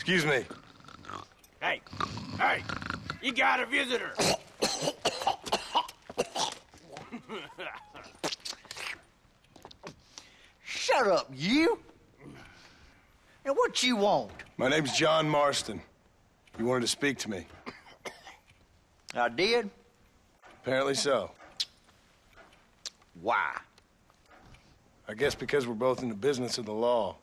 Excuse me. Hey, hey, you got a visitor. Shut up, you! And what you want? My name's John Marston. You wanted to speak to me. I did? Apparently so. Why? I guess because we're both in the business of the law.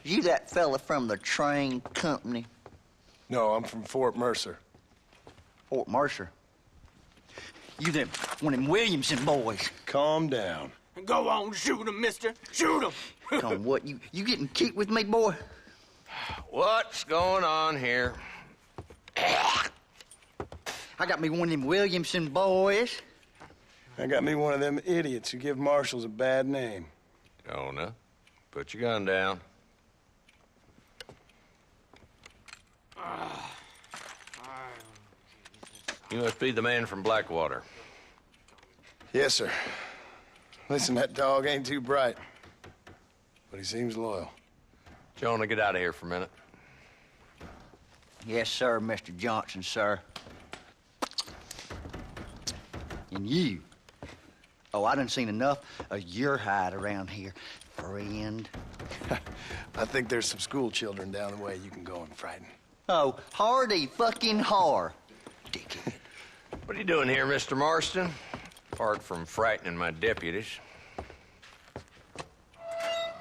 You that fella from the train company? No, I'm from Fort Mercer. Fort Mercer? You them one of them Williamson boys? Calm down. Go on, shoot him, mister. Shoot him. Come on, what, you getting kicked with me, boy? What's going on here? I got me one of them Williamson boys. I got me one of them idiots who give marshals a bad name. Jonah, put your gun down. You must be the man from Blackwater. Yes, sir. Listen, that dog ain't too bright, but he seems loyal. Jonah, get out of here for a minute. Yes, sir, Mr. Johnson, sir. And you. Oh, I done seen enough of your hide around here, friend. I think there's some school children down the way you can go and frighten. Oh, hardy fucking har. Dickhead. What are you doing here, Mr. Marston? Apart from frightening my deputies.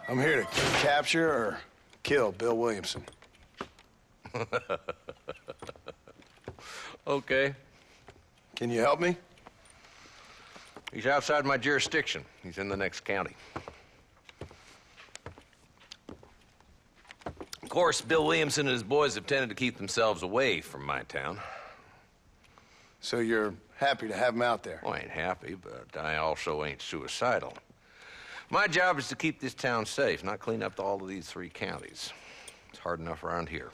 I'm here to capture or kill Bill Williamson. Okay. Can you help me? He's outside my jurisdiction. He's in the next county. Of course, Bill Williamson and his boys have tended to keep themselves away from my town. So you're happy to have him out there? Well, I ain't happy, but I also ain't suicidal. My job is to keep this town safe, not clean up all of these 3 counties. It's hard enough around here.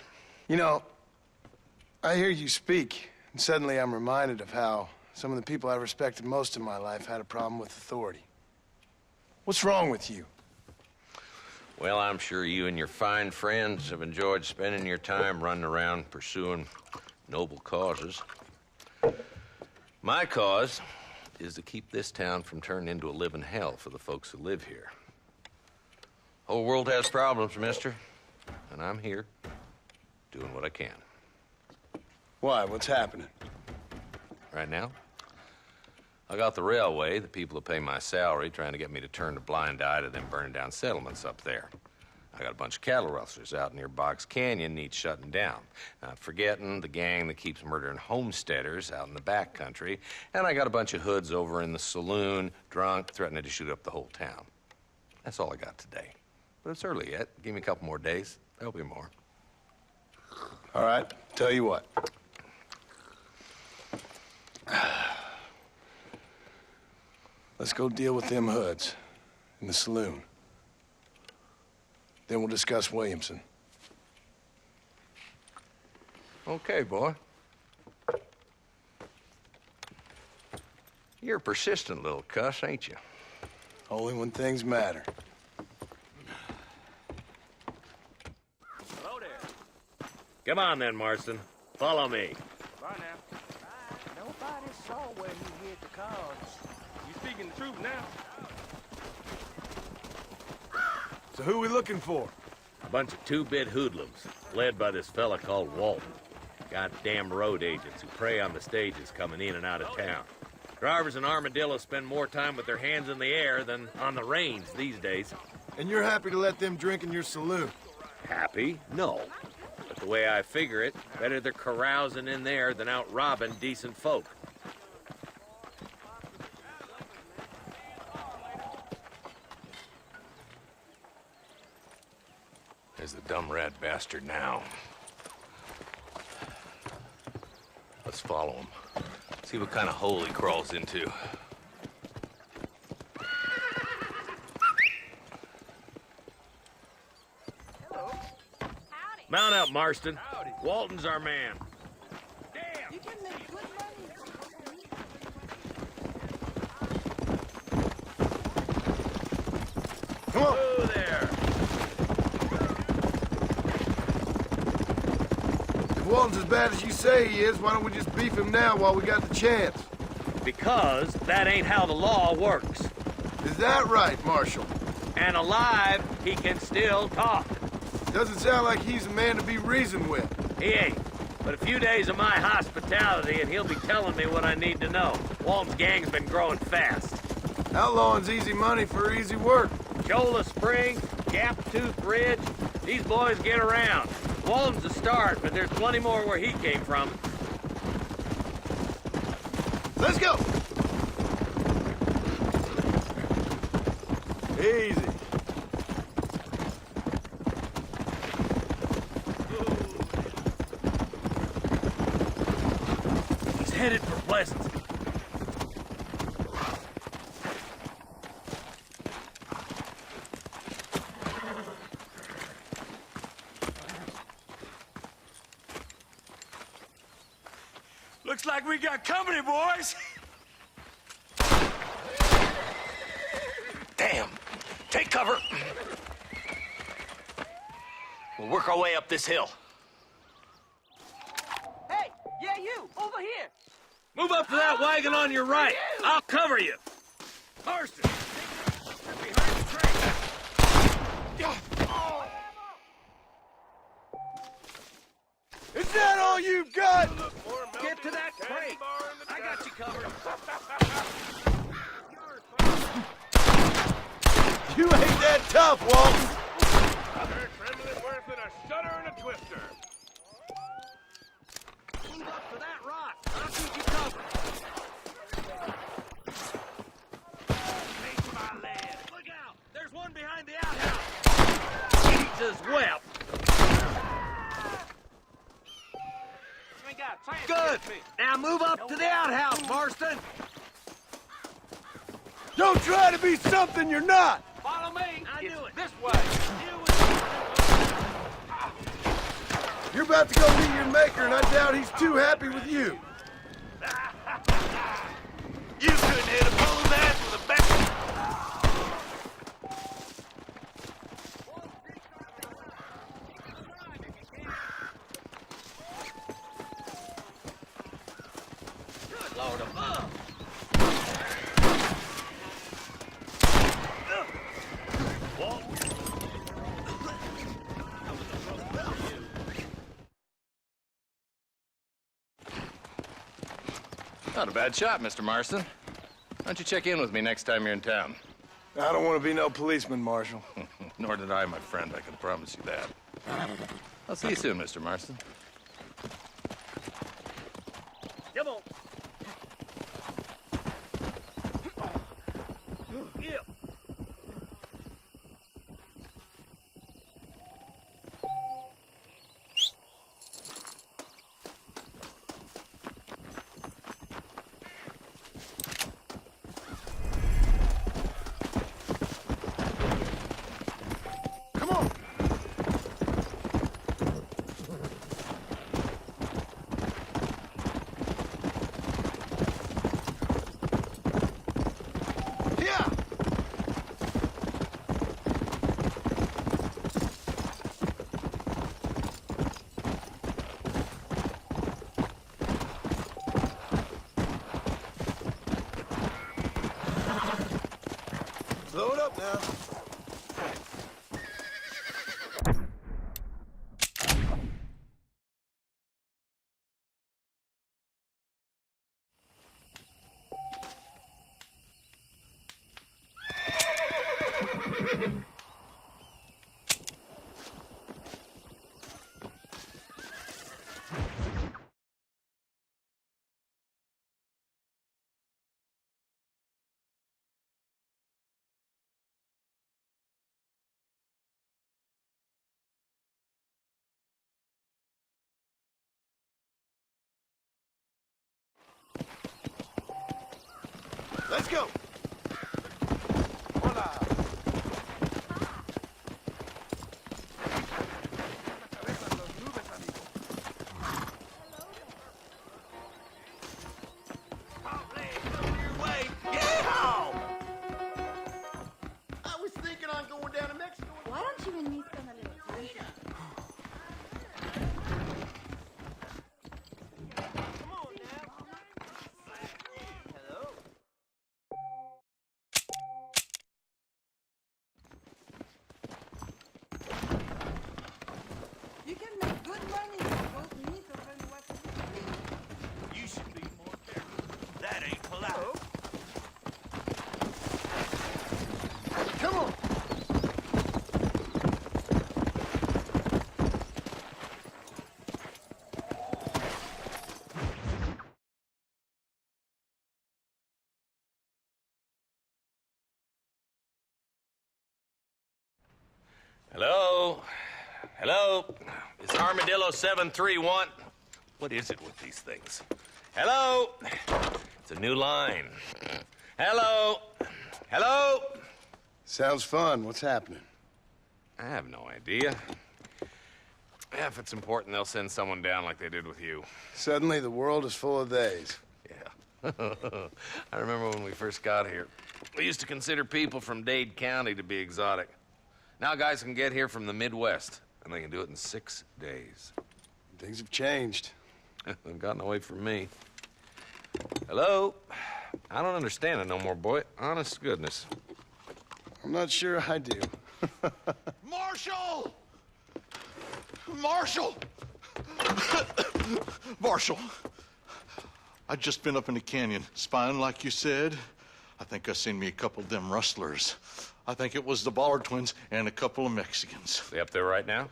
You know, I hear you speak, and suddenly I'm reminded of how some of the people I respected most in my life had a problem with authority. What's wrong with you? Well, I'm sure you and your fine friends have enjoyed spending your time running around pursuing noble causes. My cause is to keep this town from turning into a living hell for the folks who live here. Whole world has problems, mister, and I'm here doing what I can. Why? What's happening? Right now, I got the railway, the people who pay my salary, trying to get me to turn a blind eye to them burning down settlements up there. I got a bunch of cattle rustlers out near Box Canyon needs shutting down. Not forgetting the gang that keeps murdering homesteaders out in the back country. And I got a bunch of hoods over in the saloon, drunk, threatening to shoot up the whole town. That's all I got today. But it's early yet. Give me a couple more days. There'll be more. All right, tell you what. Let's go deal with them hoods in the saloon. Then we'll discuss Williamson. Okay, boy. You're a persistent little cuss, ain't you? Only when things matter. Hello there. Come on then, Marston. Follow me. Bye now. Nobody saw where you hid the cards. You speaking the truth now? So who are we looking for? A bunch of 2-bit hoodlums, led by this fella called Walton. Goddamn road agents who prey on the stages coming in and out of town. Drivers in Armadillo spend more time with their hands in the air than on the reins these days. And you're happy to let them drink in your saloon? Happy? No. But the way I figure it, better they're carousing in there than out robbing decent folk. There's the dumb rat bastard now. Let's follow him. See what kind of hole he crawls into. Mount up, Marston. Walton's our man. Come on. Whoa there. If Walton's as bad as you say he is, why don't we just beef him now while we got the chance? Because that ain't how the law works. Is that right, Marshal? And alive, he can still talk. Doesn't sound like he's a man to be reasoned with. He ain't. But a few days of my hospitality and he'll be telling me what I need to know. Walton's gang's been growing fast. Outlawing's easy money for easy work. Shola Spring, Gap Tooth Ridge, these boys get around. Walton's a start, but there's plenty more where he came from. Let's go! Easy. He's headed for Pleasant. Looks like we got company, boys. Damn. Take cover. We'll work our way up this hill. Hey, yeah, you, over here. Move up to that wagon on your right. I'll cover you. Marston, behind the crate. Is that all you've got? Get to that crate. I got you covered. You ain't that tough, Walton. They're trembling worse than a shudder and a twister. Move up to that rock. I'll keep you covered. Face my lead. Look out. There's one behind the outhouse. Jesus wept. Good. Now move up to the outhouse, Marston. Don't try to be something you're not. Follow me. I knew it. This way. You're about to go meet your maker, and I doubt he's too happy with you. You couldn't hit a bull's ass with a bat. Good Lord above. Not a bad shot, Mr. Marston. Why don't you check in with me next time you're in town? I don't want to be no policeman, Marshal. Nor did I, my friend. I can promise you that. I'll see you soon, Mr. Marston. Come on. Yeah. Come on. Yeah. Slow it up now. Let's go. Hola. I was thinking on going You should be more careful. That ain't polite. Come on! Hello? Hello? Is Armadillo 731? What is it with these things? Hello? It's a new line. Hello? Hello? Sounds fun. What's happening? I have no idea. Yeah, if it's important, they'll send someone down like they did with you. Suddenly, the world is full of theys. Yeah. I remember when we first got here. We used to consider people from Dade County to be exotic. Now guys can get here from the Midwest, and they can do it in 6 days. Things have changed. They've gotten away from me. Hello? I don't understand it no more, boy. Honest to goodness. I'm not sure I do. Marshall! Marshall! Marshall! I'd just been up in the canyon, spying like you said. I think I seen me a couple of them rustlers. I think it was the Ballard twins and a couple of Mexicans. They up there right now?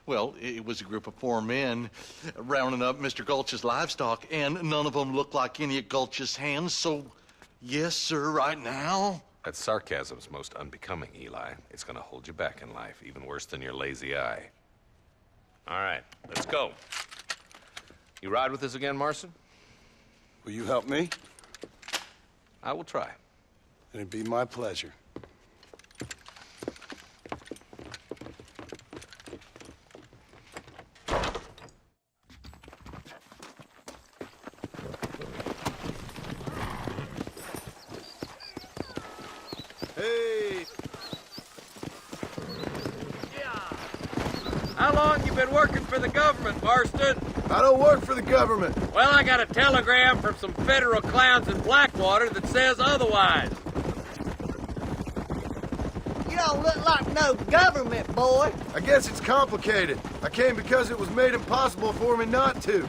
Well, it was a group of 4 men rounding up Mr. Gulch's livestock, and none of them looked like any of Gulch's hands, so yes, sir, right now. That sarcasm's most unbecoming, Eli. It's gonna hold you back in life, even worse than your lazy eye. All right, let's go. You ride with us again, Marston? Will you help me? I will try. It'd be my pleasure. Hey! How long you been working for the government, Marston? I don't work for the government. Well, I got a telegram from some federal clowns in Blackwater that says otherwise. You don't look like no government, boy. I guess it's complicated. I came because it was made impossible for me not to.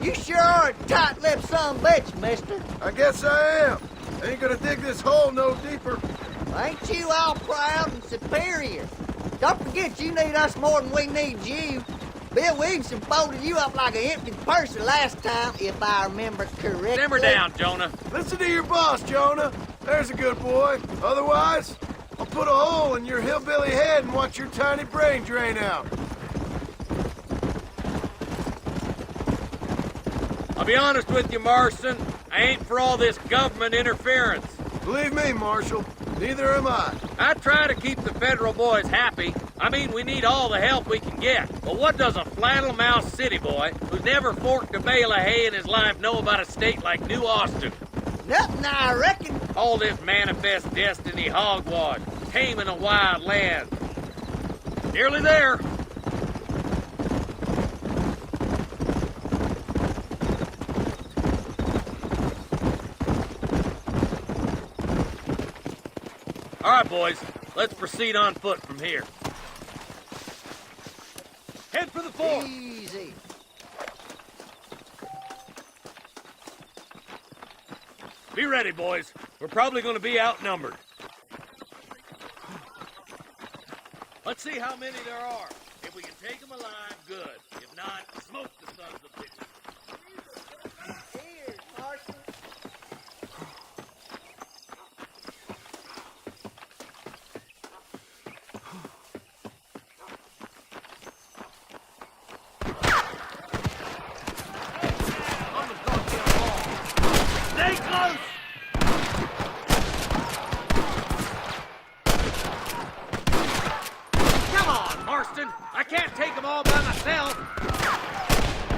You sure are a tight-lipped son of a bitch, mister. I guess I am. Ain't gonna dig this hole no deeper. Ain't you all proud and superior? Don't forget you need us more than we need you. Bill Williamson folded you up like an empty purse last time, if I remember correctly. Simmer down, Jonah. Listen to your boss, Jonah. There's a good boy. Otherwise, I'll put a hole in your hillbilly head and watch your tiny brain drain out. I'll be honest with you, Marston. I ain't for all this government interference. Believe me, Marshal, neither am I. I try to keep the federal boys happy. I mean, we need all the help we can get. But what does a flannel-mouthed city boy who's never forked a bale of hay in his life know about a state like New Austin? Nothing, I reckon. All this manifest destiny hogwash, taming a wild land. Nearly there. All right, boys, let's proceed on foot from here. Head for the fort. Easy. Be ready, boys. We're probably going to be outnumbered. Let's see how many there are. If we can take them alive, good. If not, smoke the sons of bitches. Here, Marshal. Stay close! Come on, Marston. I can't take them all by myself.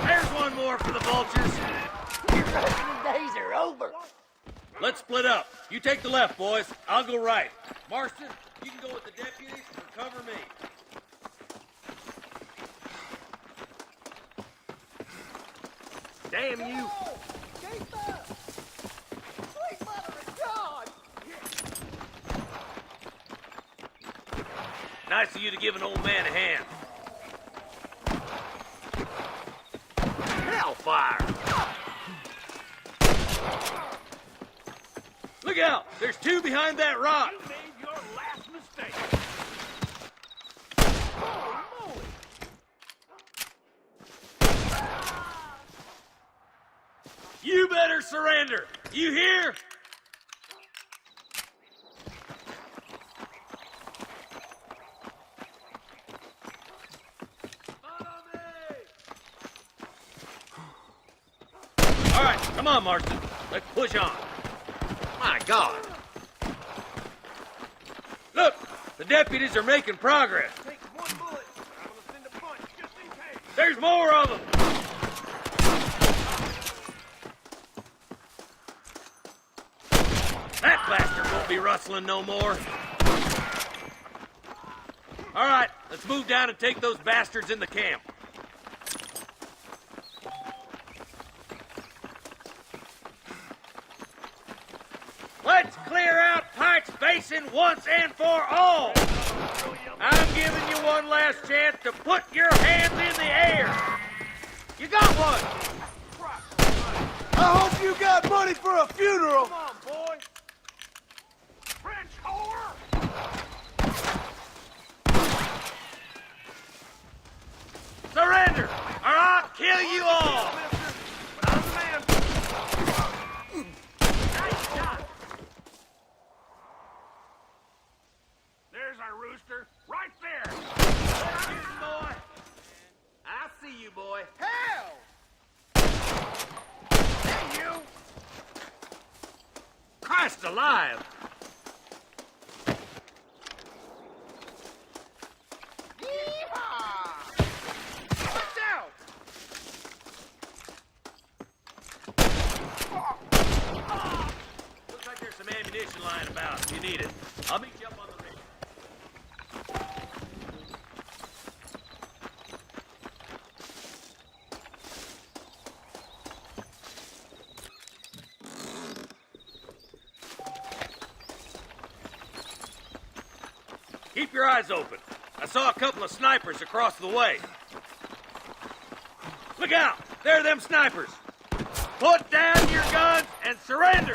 There's one more for the vultures. Your wrestling days are over. Let's split up. You take the left, boys. I'll go right. Marston, you can go with the deputies or cover me. Damn you! Keep up. Sweet mother of God. Nice of you to give an old man a hand. fire. Look out! There's two behind that rock. You made your last mistake. Holy moly! You better surrender. You hear? All right, come on, Marston. Let's push on. My God. Look, the deputies are making progress. Take one bullet. I'm gonna send a bunch just in case. There's more of them. That bastard won't be rustling no more. All right, let's move down and take those bastards in the camp. Let's clear out Pike's Basin once and for all. I'm giving you one last chance to put your hands in the air. You got one. I hope you got money for a funeral! Come on, boy. French whore! Surrender, or I'll kill you all. But I'm the man. Nice shot. There's our rooster, right there. Shooting, boy. I see you, boy. Hell! Hey, you! Christ alive. Yeehaw! Watch out! Looks like there's some ammunition lying about. If you need it, I'll meet you up on the ridge. Keep your eyes open. I saw a couple of snipers across the way. Look out! There are them snipers. Put down your guns and surrender.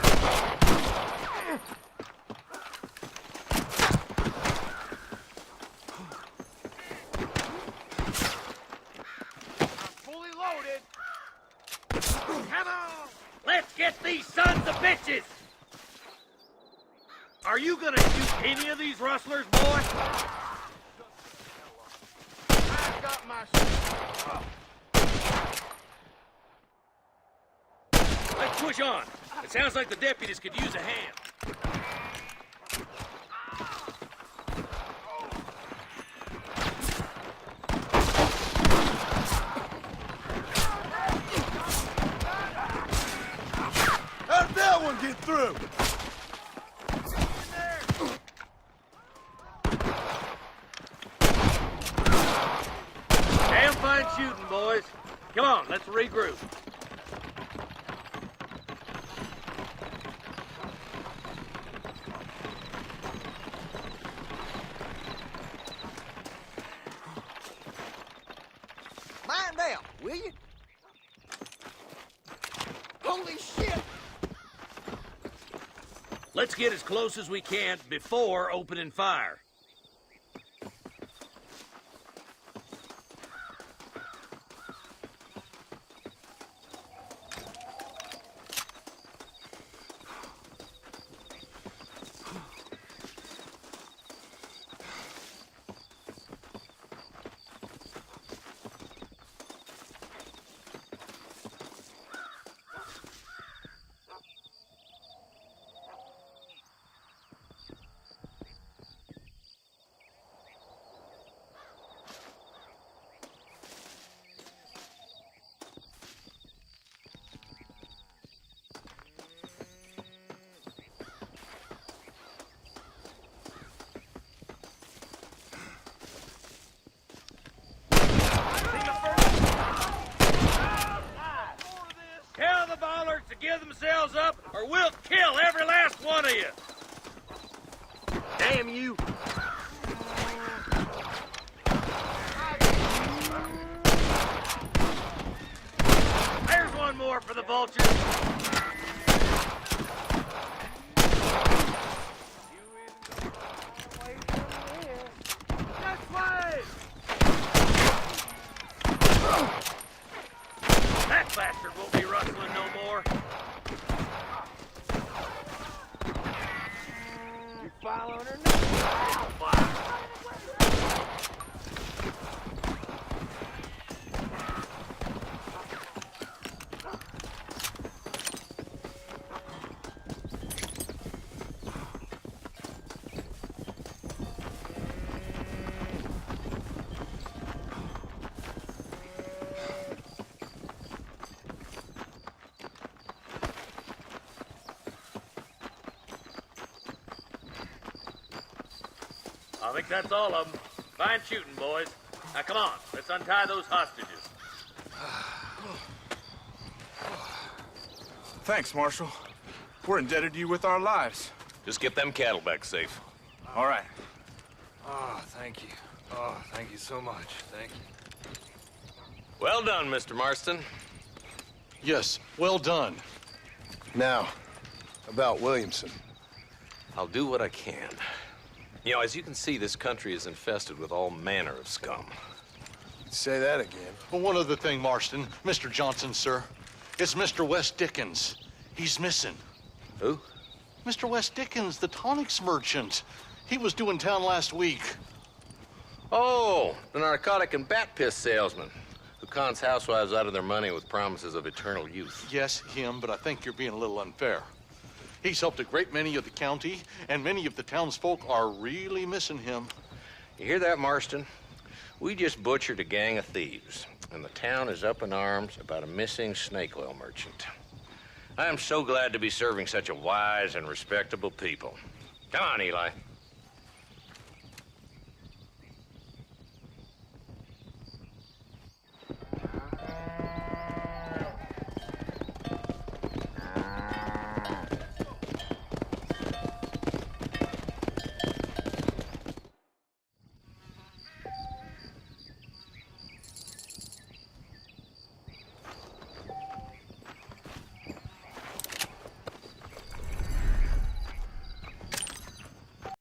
Fully loaded. Come on! Let's get these sons of bitches! Are you gonna shoot any of these rustlers, boy? I've got my... Let's push on. It sounds like the deputies could use a hand. How'd that one get through? Damn fine shooting, boys. Come on, let's regroup. Mind out, will you? Holy shit! Let's get as close as we can before opening fire. Tell the bollards to give themselves up, or we'll kill every last one of you. Damn you. There's the vultures! This way! That bastard won't be rustling no more. You following her now? I think that's all of them. Fine shooting, boys. Now, come on. Let's untie those hostages. Thanks, Marshal. We're indebted to you with our lives. Just get them cattle back safe. All right. Oh, thank you. Oh, thank you so much. Thank you. Well done, Mr. Marston. Yes, well done. Now, about Williamson. I'll do what I can. You know, as you can see, this country is infested with all manner of scum. Say that again. Well, one other thing, Marston. Mr. Johnson, sir. It's Mr. Wes Dickens. He's missing. Who? Mr. Wes Dickens, the tonics merchant. He was due in town last week. Oh, the narcotic and bat piss salesman who cons housewives out of their money with promises of eternal youth. Yes, him, but I think you're being a little unfair. He's helped a great many of the county, and many of the townsfolk are really missing him. You hear that, Marston? We just butchered a gang of thieves, and the town is up in arms about a missing snake oil merchant. I am so glad to be serving such a wise and respectable people. Come on, Eli.